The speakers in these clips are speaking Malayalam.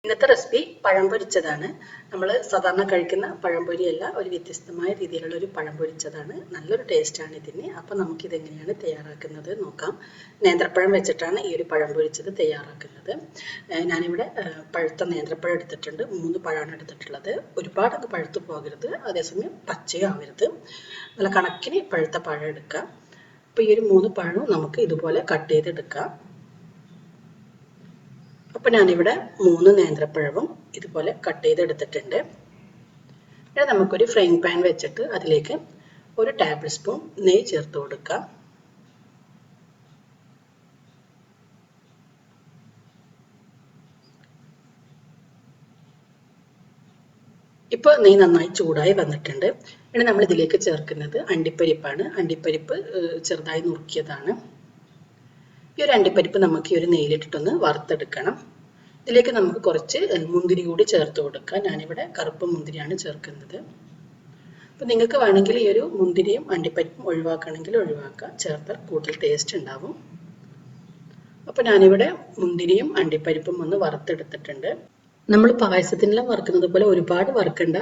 ഇന്നത്തെ റെസിപ്പി പഴം പൊരിച്ചതാണ്. നമ്മൾ സാധാരണ കഴിക്കുന്ന പഴം പൊരിയല്ല, ഒരു വ്യത്യസ്തമായ രീതിയിലുള്ള ഒരു പഴം പൊരിച്ചതാണ്. നല്ലൊരു ടേസ്റ്റാണ് ഇതിന്. അപ്പോൾ നമുക്കിതെങ്ങനെയാണ് തയ്യാറാക്കുന്നത് നോക്കാം. നേന്ത്രപ്പഴം വെച്ചിട്ടാണ് ഈ ഒരു പഴം പൊരിച്ചത് തയ്യാറാക്കുന്നത്. ഞാനിവിടെ പഴുത്ത നേന്ത്രപ്പഴം എടുത്തിട്ടുണ്ട്. 3 പഴമാണ് എടുത്തിട്ടുള്ളത്. ഒരുപാടൊക്കെ പഴുത്തു പോകരുത്, അതേസമയം പച്ചയാവരുത്. നല്ല കണക്കിന് പഴുത്ത പഴം എടുക്കാം. അപ്പോൾ ഈ ഒരു 3 പഴവും നമുക്ക് ഇതുപോലെ കട്ട് ചെയ്തെടുക്കാം. അപ്പോൾ ഞാനിവിടെ 3 നേന്ത്രപ്പഴവും ഇതുപോലെ കട്ട് ചെയ്തെടുത്തിട്ടുണ്ട്. ഇനി നമുക്കൊരു ഫ്രൈങ് പാൻ വെച്ചിട്ട് അതിലേക്ക് 1 ടേബിൾ സ്പൂൺ നെയ്യ് ചേർത്ത് കൊടുക്കാം. ഇപ്പോൾ നെയ്യ് നന്നായി ചൂടായി വന്നിട്ടുണ്ട്. ഇനി നമ്മൾ ഇതിലേക്ക് ചേർക്കുന്നത് അണ്ടിപ്പരിപ്പാണ്. അണ്ടിപ്പരിപ്പ് ചെറുതായി നുറുക്കിയതാണ്. ഈ ഒരു അണ്ടിപ്പരിപ്പ് നമുക്ക് ഈ ഒരു നെയ്യിലിട്ടിട്ടൊന്ന് വറുത്തെടുക്കണം. ഇതിലേക്ക് നമുക്ക് കുറച്ച് മുന്തിരി കൂടി ചേർത്ത് കൊടുക്കാം. ഞാനിവിടെ കറുപ്പ് മുന്തിരിയാണ് ചേർക്കുന്നത്. അപ്പോൾ നിങ്ങൾക്ക് വേണമെങ്കിൽ ഈ ഒരു മുന്തിരിയും അണ്ടിപ്പരിപ്പും ഒഴിവാക്കണമെങ്കിൽ ഒഴിവാക്കാം, ചേർത്താൽ കൂടുതൽ ടേസ്റ്റ് ഉണ്ടാവും. അപ്പോൾ ഞാനിവിടെ മുന്തിരിയും അണ്ടിപ്പരിപ്പും ഒന്ന് വറുത്തെടുത്തിട്ടുണ്ട്. നമ്മൾ പായസത്തിനെല്ലാം വറുക്കുന്നത് പോലെ ഒരുപാട് വറുക്കണ്ട,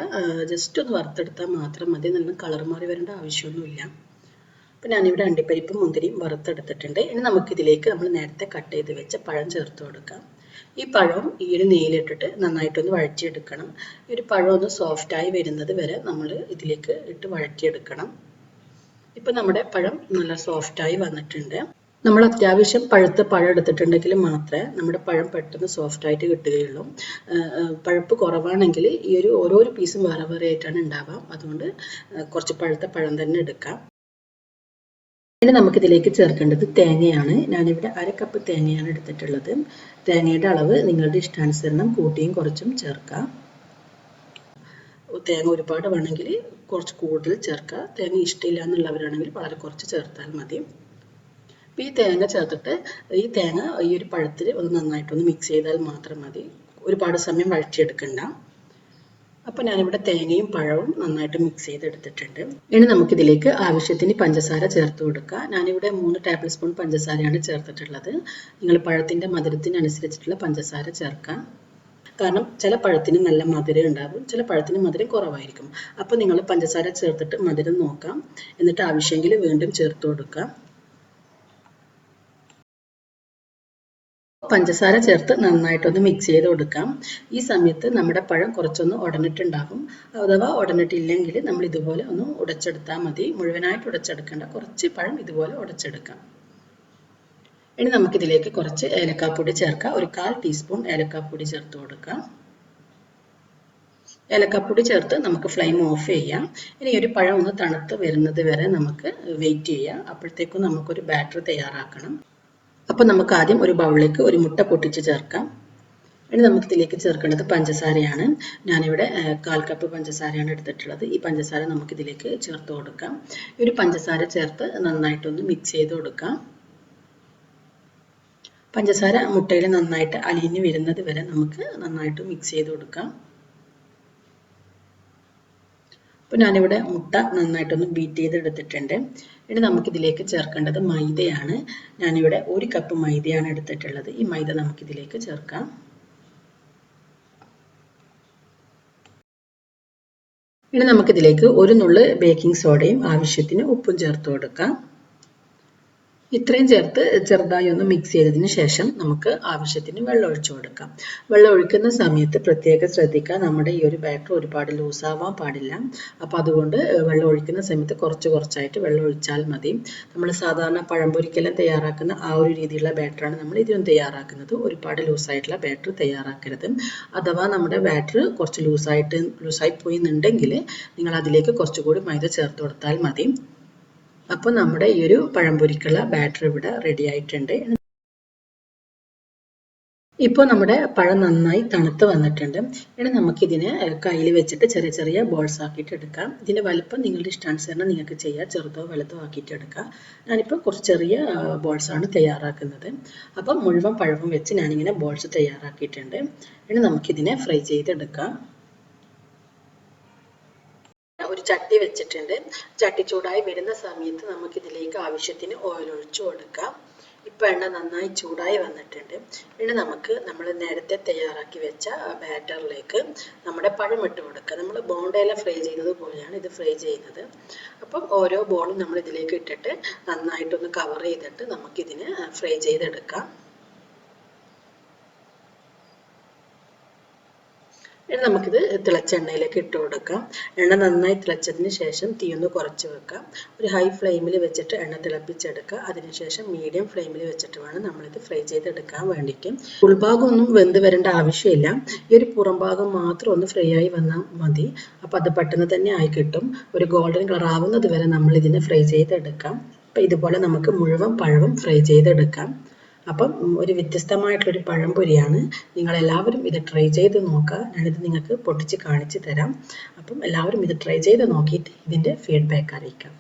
ജസ്റ്റ് ഒന്ന് വറുത്തെടുത്താൽ മാത്രം മതി. നല്ല കളർ മാറി വരേണ്ട ആവശ്യമൊന്നുമില്ല. അപ്പോൾ ഞാനിവിടെ അണ്ടിപ്പരിപ്പും മുന്തിരിയും വറുത്തെടുത്തിട്ടുണ്ട്. ഇനി നമുക്കിതിലേക്ക് നമ്മൾ നേരത്തെ കട്ട് ചെയ്ത് വെച്ച പഴം ചേർത്ത് കൊടുക്കാം. ഈ പഴം ഈ ഒരു നെയ്യിലിട്ടിട്ട് നന്നായിട്ടൊന്ന് വഴറ്റിയെടുക്കണം. ഈ ഒരു പഴം ഒന്ന് സോഫ്റ്റായി വരുന്നത് വരെ നമ്മൾ ഇതിലേക്ക് ഇട്ട് വഴറ്റിയെടുക്കണം. ഇപ്പം നമ്മുടെ പഴം നല്ല സോഫ്റ്റായി വന്നിട്ടുണ്ട്. നമ്മൾ അത്യാവശ്യം പഴുത്ത പഴം എടുത്തിട്ടുണ്ടെങ്കിൽ മാത്രമേ നമ്മുടെ പഴം പെട്ടെന്ന് സോഫ്റ്റായിട്ട് കിട്ടുകയുള്ളൂ. പഴുപ്പ് കുറവാണെങ്കിൽ ഈ ഒരു ഓരോരോ പീസും വേറെ വേറെ ആയിട്ടാണ് ഉണ്ടാവുക. അതുകൊണ്ട് കുറച്ച് പഴുത്ത പഴം തന്നെ എടുക്കാം. ഇനി നമുക്കിതിലേക്ക് ചേർക്കേണ്ടത് തേങ്ങയാണ്. ഞാനിവിടെ 1 കപ്പ് തേങ്ങയാണ് എടുത്തിട്ടുള്ളത്. തേങ്ങയുടെ അളവ് നിങ്ങളുടെ ഇഷ്ടാനുസരണം കൂട്ടിയും കുറച്ചും ചേർക്കാം. തേങ്ങ ഒരുപാട് വേണമെങ്കിൽ കുറച്ച് കൂടുതൽ ചേർക്കുക. തേങ്ങ ഇഷ്ടമില്ല എന്നുള്ളവരാണെങ്കിൽ വളരെ കുറച്ച് ചേർത്താൽ മതി. അപ്പോൾ ഈ തേങ്ങ ചേർത്തിട്ട് ഈ തേങ്ങ ഈ ഒരു പഴത്തിൽ ഒന്ന് നന്നായിട്ടൊന്ന് മിക്സ് ചെയ്താൽ മാത്രം മതി. ഒരുപാട് സമയം വഴറ്റിയെടുക്കണ്ട. അപ്പോൾ ഞാനിവിടെ തേങ്ങയും പഴവും നന്നായിട്ട് മിക്സ് ചെയ്തെടുത്തിട്ടുണ്ട്. ഇനി നമുക്കിതിലേക്ക് ആവശ്യത്തിന് പഞ്ചസാര ചേർത്ത് കൊടുക്കുക. ഞാനിവിടെ 3 ടേബിൾ സ്പൂൺ പഞ്ചസാരയാണ് ചേർത്തിട്ടുള്ളത്. നിങ്ങൾ പഴത്തിൻ്റെ മധുരത്തിനനുസരിച്ചിട്ടുള്ള പഞ്ചസാര ചേർക്കാം. കാരണം ചില പഴത്തിന് നല്ല മധുരം ഉണ്ടാകും, ചില പഴത്തിന് മധുരം കുറവായിരിക്കും. അപ്പോൾ നിങ്ങൾ പഞ്ചസാര ചേർത്തിട്ട് മധുരം നോക്കാം. എന്നിട്ട് ആവശ്യമെങ്കിൽ വീണ്ടും ചേർത്ത് കൊടുക്കാം. പഞ്ചസാര ചേർത്ത് നന്നായിട്ടൊന്ന് മിക്സ് ചെയ്ത് കൊടുക്കാം. ഈ സമയത്ത് നമ്മുടെ പഴം കുറച്ചൊന്ന് ഉടഞ്ഞിട്ടുണ്ടാകും. അഥവാ ഉടഞ്ഞിട്ടില്ലെങ്കിൽ നമ്മൾ ഇതുപോലെ ഒന്ന് ഉടച്ചെടുത്താൽ മതി. മുഴുവനായിട്ട് ഉടച്ചെടുക്കേണ്ട, കുറച്ച് പഴം ഇതുപോലെ ഉടച്ചെടുക്കാം. ഇനി നമുക്കിതിലേക്ക് കുറച്ച് ഏലക്കാപ്പൊടി ചേർക്കാം. ഒരു 1/4 ടീസ്പൂൺ ഏലക്കാപ്പൊടി ചേർത്ത് കൊടുക്കാം. ഏലക്കാപ്പൊടി ചേർത്ത് നമുക്ക് ഫ്ലെയിം ഓഫ് ചെയ്യാം. ഇനി ഒരു പഴം ഒന്ന് തണുത്ത് വരുന്നത് വരെ നമുക്ക് വെയിറ്റ് ചെയ്യാം. അപ്പോഴത്തേക്കും നമുക്കൊരു ബാറ്റർ തയ്യാറാക്കണം. അപ്പോൾ നമുക്ക് ആദ്യം ഒരു ബൗളിലേക്ക് ഒരു മുട്ട പൊട്ടിച്ച് ചേർക്കാം. ഇനി നമുക്കിതിലേക്ക് ചേർക്കേണ്ടത് പഞ്ചസാരയാണ്. ഞാനിവിടെ 1/4 കപ്പ് പഞ്ചസാരയാണ് എടുത്തിട്ടുള്ളത്. ഈ പഞ്ചസാര നമുക്കിതിലേക്ക് ചേർത്ത് കൊടുക്കാം. ഈ ഒരു പഞ്ചസാര ചേർത്ത് നന്നായിട്ടൊന്ന് മിക്സ് ചെയ്ത് കൊടുക്കാം. പഞ്ചസാര മുട്ടയിൽ നന്നായിട്ട് അലിഞ്ഞ് വരുന്നത് വരെ നമുക്ക് നന്നായിട്ട് മിക്സ് ചെയ്ത് കൊടുക്കാം. അപ്പോൾ ഞാനിവിടെ മുട്ട നന്നായിട്ടൊന്ന് ബീറ്റ് ചെയ്തെടുത്തിട്ടുണ്ട്. ഇനി നമുക്കിതിലേക്ക് ചേർക്കേണ്ടത് മൈദയാണ്. ഞാനിവിടെ 1 കപ്പ് മൈദയാണ് എടുത്തിട്ടുള്ളത്. ഈ മൈദ നമുക്കിതിലേക്ക് ചേർക്കാം. ഇനി നമുക്കിതിലേക്ക് 1 നുള്ള് ബേക്കിംഗ് സോഡയും ആവശ്യത്തിന് ഉപ്പും ചേർത്ത് കൊടുക്കാം. ഇത്രയും ചേർത്ത് ചെറുതായി ഒന്ന് മിക്സ് ചെയ്തതിന് ശേഷം നമുക്ക് ആവശ്യത്തിന് വെള്ളം ഒഴിച്ചു കൊടുക്കാം. വെള്ളം ഒഴിക്കുന്ന സമയത്ത് പ്രത്യേകം ശ്രദ്ധിക്കുക, നമ്മുടെ ഈ ഒരു ബാറ്റർ ഒരുപാട് ലൂസാവാൻ പാടില്ല. അപ്പോൾ അതുകൊണ്ട് വെള്ളം ഒഴിക്കുന്ന സമയത്ത് കുറച്ചായിട്ട് വെള്ളം ഒഴിച്ചാൽ മതി. നമ്മൾ സാധാരണ പഴംപൊരിക്കെല്ലാം തയ്യാറാക്കുന്ന ആ ഒരു രീതിയിലുള്ള ബാറ്ററാണ് നമ്മൾ ഇതിനും തയ്യാറാക്കുന്നത്. ഒരുപാട് ലൂസായിട്ടുള്ള ബാറ്റർ തയ്യാറാക്കരുത്. അഥവാ നമ്മുടെ ബാറ്റർ കുറച്ച് ലൂസായി പോയി എന്നുണ്ടെങ്കിൽ നിങ്ങൾ അതിലേക്ക് കുറച്ചുകൂടി മൈദ ചേർത്ത് കൊടുത്താൽ മതി. അപ്പോൾ നമ്മുടെ ഈ ഒരു പഴംപൊരിക്കുള്ള ബാറ്റർ ഇവിടെ റെഡി ആയിട്ടുണ്ട്. ഇപ്പോൾ നമ്മുടെ പഴം നന്നായി തണുത്ത് വന്നിട്ടുണ്ട്. ഇനി നമുക്കിതിനെ കയ്യിൽ വെച്ചിട്ട് ചെറിയ ചെറിയ ബോൾസ് ആക്കിയിട്ട് എടുക്കാം. ഇതിൻ്റെ വലുപ്പം നിങ്ങളുടെ ഇഷ്ടാനുസരണം നിങ്ങൾക്ക് ചെയ്യാം, ചെറുതോ വലുതോ ആക്കിയിട്ട് എടുക്കാം. ഞാനിപ്പോൾ കുറച്ച് ചെറിയ ബോൾസാണ് തയ്യാറാക്കുന്നത്. അപ്പം മുഴുവൻ പഴവും വെച്ച് ഞാനിങ്ങനെ ബോൾസ് തയ്യാറാക്കിയിട്ടുണ്ട്. ഇനി നമുക്കിതിനെ ഫ്രൈ ചെയ്തെടുക്കാം. ഒരു ചട്ടി വെച്ചിട്ടുണ്ട്. ചട്ടി ചൂടായി വരുന്ന സമയത്ത് നമുക്കിതിലേക്ക് ആവശ്യത്തിന് ഓയിൽ ഒഴിച്ചു കൊടുക്കാം. ഇപ്പോൾ എണ്ണ നന്നായി ചൂടായി വന്നിട്ടുണ്ട്. ഇനി നമുക്ക് നമ്മൾ നേരത്തെ തയ്യാറാക്കി വെച്ച ബാറ്ററിലേക്ക് നമ്മുടെ പഴം ഇട്ട് കൊടുക്കുക. നമ്മൾ ബോണ്ടയില ഫ്രൈ ചെയ്യുന്നത് പോലെയാണ് ഇത് ഫ്രൈ ചെയ്യുന്നത്. അപ്പം ഓരോ ബോളും നമ്മൾ ഇതിലേക്ക് ഇട്ടിട്ട് നന്നായിട്ടൊന്ന് കവർ ചെയ്തിട്ട് നമുക്കിതിനെ ഫ്രൈ ചെയ്തെടുക്കാം. ഇനി നമുക്കിത് തിളച്ച എണ്ണയിലേക്ക് ഇട്ട് കൊടുക്കാം. എണ്ണ നന്നായി തിളച്ചതിന് ശേഷം തീ ഒന്ന് കുറച്ച് വെക്കാം. ഒരു ഹൈ ഫ്ലെയിമിൽ വെച്ചിട്ട് എണ്ണ തിളപ്പിച്ചെടുക്കുക. അതിനുശേഷം മീഡിയം ഫ്ലെയിമിൽ വെച്ചിട്ട് വേണം നമ്മളിത് ഫ്രൈ ചെയ്തെടുക്കാൻ വേണ്ടിയിട്ട്. ഉൾഭാഗം ഒന്നും വെന്ത് വരേണ്ട ആവശ്യമില്ല. ഈ ഒരു പുറം ഭാഗം മാത്രം ഒന്ന് ഫ്രൈ ആയി വന്നാൽ മതി. അപ്പം അത് പെട്ടെന്ന് തന്നെ ആയി കിട്ടും. ഒരു ഗോൾഡൻ കളർ ആവുന്നത് വരെ നമ്മൾ ഇതിനെ ഫ്രൈ ചെയ്തെടുക്കാം. അപ്പം ഇതുപോലെ നമുക്ക് മുഴുവൻ പഴവും ഫ്രൈ ചെയ്തെടുക്കാം. അപ്പം ഒരു വ്യത്യസ്തമായിട്ടുള്ളൊരു പഴംപൊരിയാണ്. നിങ്ങളെല്ലാവരും ഇത് ട്രൈ ചെയ്ത് നോക്കുക. ഞാനിത് നിങ്ങൾക്ക് പൊട്ടിച്ച് കാണിച്ച് തരാം. അപ്പം എല്ലാവരും ഇത് ട്രൈ ചെയ്ത് നോക്കിയിട്ട് ഇതിൻ്റെ ഫീഡ്ബാക്ക് അറിയിക്കാം.